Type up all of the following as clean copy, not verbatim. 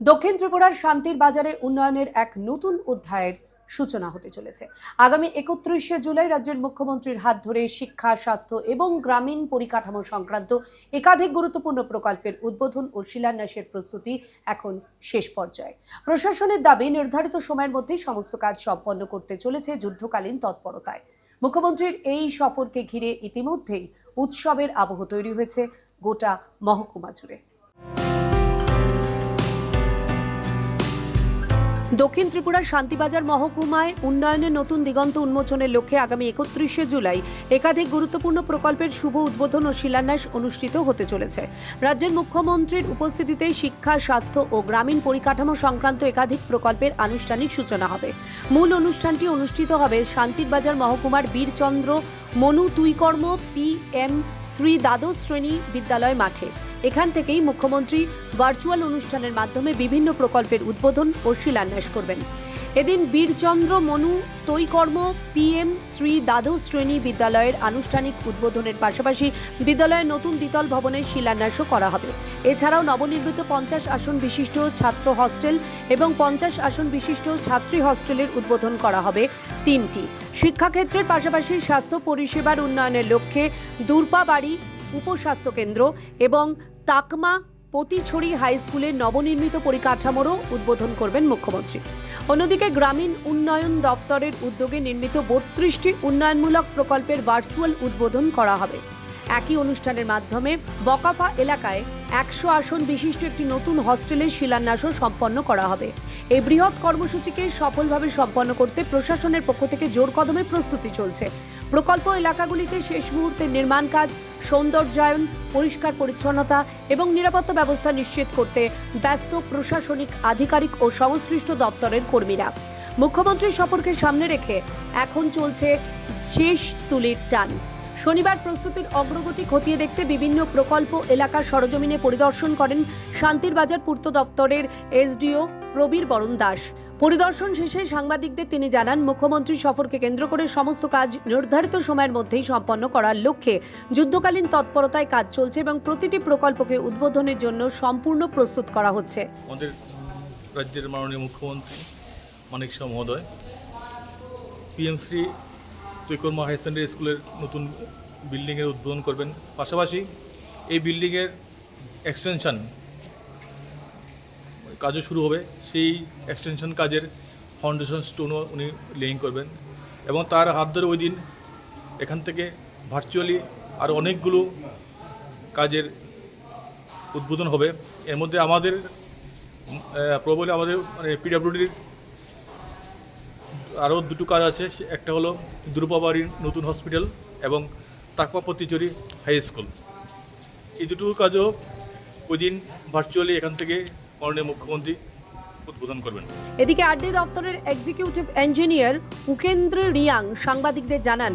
দক্ষিণ ত্রিপুরার শান্তির বাজারে উন্নয়নের এক নতুন অধ্যায়ের সূচনা হতে চলেছে। আগামী 31শে জুলাই রাজ্যের মুখ্যমন্ত্রীর হাত ধরে শিক্ষা, স্বাস্থ্য এবং গ্রামীণ পরিকাঠামো সংক্রান্ত একাধিক গুরুত্বপূর্ণ প্রকল্পের উদ্বোধন ও শিলান্যাসের প্রস্তুতি এখন শেষ পর্যায়ে। প্রশাসনের দাবি, নির্ধারিত সময়ের মধ্যেই সমস্ত কাজ সম্পন্ন করতে চলেছে যুদ্ধকালীন তৎপরতায়। মুখ্যমন্ত্রীর এই সফরকে ঘিরে ইতিমধ্যেই উৎসবের আবহ তৈরি হয়েছে গোটা মহকুমা জুড়ে। দক্ষিণ ত্রিপুরার শান্তিবাজার মহকুমায় উন্নয়নের নতুন দিগন্ত উন্মোচনের লক্ষ্যে আগামী 31শে জুলাই একাধিক গুরুত্বপূর্ণ প্রকল্পের শুভ উদ্বোধন ও শিলান্যাস অনুষ্ঠিত হতে চলেছে। রাজ্যের মুখ্যমন্ত্রীর উপস্থিতিতে শিক্ষা, স্বাস্থ্য ও গ্রামীণ পরিকাঠামো সংক্রান্ত একাধিক প্রকল্পের আনুষ্ঠানিক সূচনা হবে। মূল অনুষ্ঠানটি অনুষ্ঠিত হবে শান্তিবাজার মহকুমার বীরচন্দ্র মনু তুইকর্ম PM শ্রী দ্বাদশ শ্রেণী বিদ্যালয় মাঠে। এখান থেকেই মুখ্যমন্ত্রী ভার্চুয়াল অনুষ্ঠানের মাধ্যমে বিভিন্ন প্রকল্পের উদ্বোধন ও শিলান্যাস করবেন। এদিন বীরচন্দ্র মনু তৈকর্ম PM শ্রী দ্বাদশ শ্রেণী বিদ্যালয়ের আনুষ্ঠানিক উদ্বোধনের পাশাপাশি বিদ্যালয়ের নতুন দ্বিতল ভবনের শিলান্যাসও করা হবে। এছাড়াও নবনির্মিত 50 আসন বিশিষ্ট ছাত্র হস্টেল এবং 50 আসন বিশিষ্ট ছাত্রী হস্টেলের উদ্বোধন করা হবে 3টি। শিক্ষাক্ষেত্রের পাশাপাশি স্বাস্থ্য পরিষেবার উন্নয়নের লক্ষ্যে দূর্পাবাড়ি উপস্বাস্থ্য কেন্দ্র এবং তাকমা পতিছড়ি হাই স্কুলের নবনির্মিত পরিকাঠামোরও উদ্বোধন করবেন মুখ্যমন্ত্রী। অন্যদিকে গ্রামীণ উন্নয়ন দপ্তরের উদ্যোগে নির্মিত 32টি উন্নয়নমূলক প্রকল্পের ভার্চুয়াল উদ্বোধন করা হবে। একই অনুষ্ঠানের মাধ্যমে বকাফা এলাকায় 100 আসন বিশিষ্ট একটি নতুন হস্টেলের শিলান্যাসও সম্পন্ন করা হবে। এই বৃহৎ কর্মসূচিকে সফলভাবে সম্পন্ন করতে প্রশাসনের পক্ষ থেকে জোর কদমে প্রস্তুতি চলছে। প্রকল্প এলাকাগুলিতে শেষ মুহূর্তের নির্মাণ কাজ, সৌন্দর্যায়ন, পরিষ্কার পরিচ্ছন্নতা এবং নিরাপত্তা ব্যবস্থা নিশ্চিত করতে ব্যস্ত প্রশাসনিক আধিকারিক ও সংশ্লিষ্ট দপ্তরের কর্মীরা। মুখ্যমন্ত্রীর সফরকে সামনে রেখে এখন চলছে শেষ তুলির টান। শনিবার প্রস্তুতির অগ্রগতি খতিয়ে দেখতে বিভিন্ন প্রকল্প এলাকা সরজমিনে পরিদর্শন করেন শান্তির বাজার পূর্ত দপ্তরের SDO প্রবীর বরণ দাস। পরিদর্শন শেষে সাংবাদিকদের তিনি জানান, মুখ্যমন্ত্রী সফরকে কেন্দ্র করে সমস্ত কাজ নির্ধারিত সময়ের মধ্যেই সম্পন্ন করার লক্ষ্যে যুদ্ধকালীন তৎপরতায় কাজ চলছে এবং প্রতিটি প্রকল্পকে উদ্বোধনের জন্য সম্পূর্ণ প্রস্তুত করা হচ্ছে। আমাদের রাজ্যের মাননীয় মুখ্যমন্ত্রী মানিক শাহ মহোদয় PM শ্রী তৈকর্ম হাই সেকেন্ডারি স্কুলের নতুন বিল্ডিংয়ের উদ্বোধন করবেন। পাশাপাশি এই বিল্ডিংয়ের এক্সটেনশন কাজও শুরু হবে। সেই এক্সটেনশন কাজের ফাউন্ডেশন স্টোনও উনি লেইং করবেন এবং তার হাত ধরে ওই দিন এখান থেকে ভার্চুয়ালি আরও অনেকগুলো কাজের উদ্বোধন হবে। এর মধ্যে আমাদের প্রবলি আমাদের PWDর আরও দুটো কাজ আছে। একটা হলো দ্রুপাবাড়ির নতুন হসপিটাল এবং তাকমা পতিচুরি হাই স্কুল। এই দুটো কাজও ওই দিন ভার্চুয়ালি এখান থেকে মাননীয় মুখ্যমন্ত্রী উদ্বোধন করবেন। এদিকে RD দপ্তরের এক্সিকিউটিভ ইঞ্জিনিয়ার উপেন্দ্র রিয়াং সাংবাদিকদের জানান,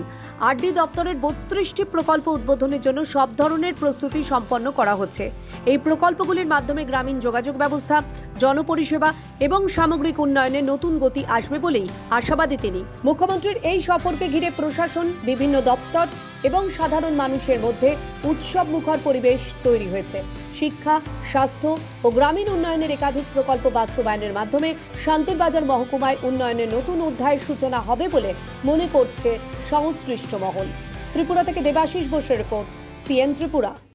RD দপ্তরের 32টি প্রকল্প উদ্বোধনের জন্য সব ধরনের প্রস্তুতি সম্পন্ন করা হচ্ছে। এই প্রকল্পগুলির মাধ্যমে গ্রামীণ যোগাযোগ ব্যবস্থা, জনপরিষেবা এবং সামগ্রিক উন্নয়নে নতুন গতি আসবে বলেই আশাবাদী তিনি। মুখ্যমন্ত্রীর এই সফরকে ঘিরে প্রশাসন, বিভিন্ন দপ্তর এবং সাধারণ মানুষের মধ্যে উৎসব মুখর পরিবেশ তৈরি হয়েছে। শিক্ষা, স্বাস্থ্য ও গ্রামীণ উন্নয়নের একাধিক প্রকল্প বাস্তবায়নের মাধ্যমে শান্তির বাজার মহকুমায় উন্নয়নের নতুন অধ্যায়ের সূচনা হবে বলে মনে করছে সংশ্লিষ্ট মহল। ত্রিপুরা থেকে দেবাশিস বোসের রিপোর্ট, CN ত্রিপুরা।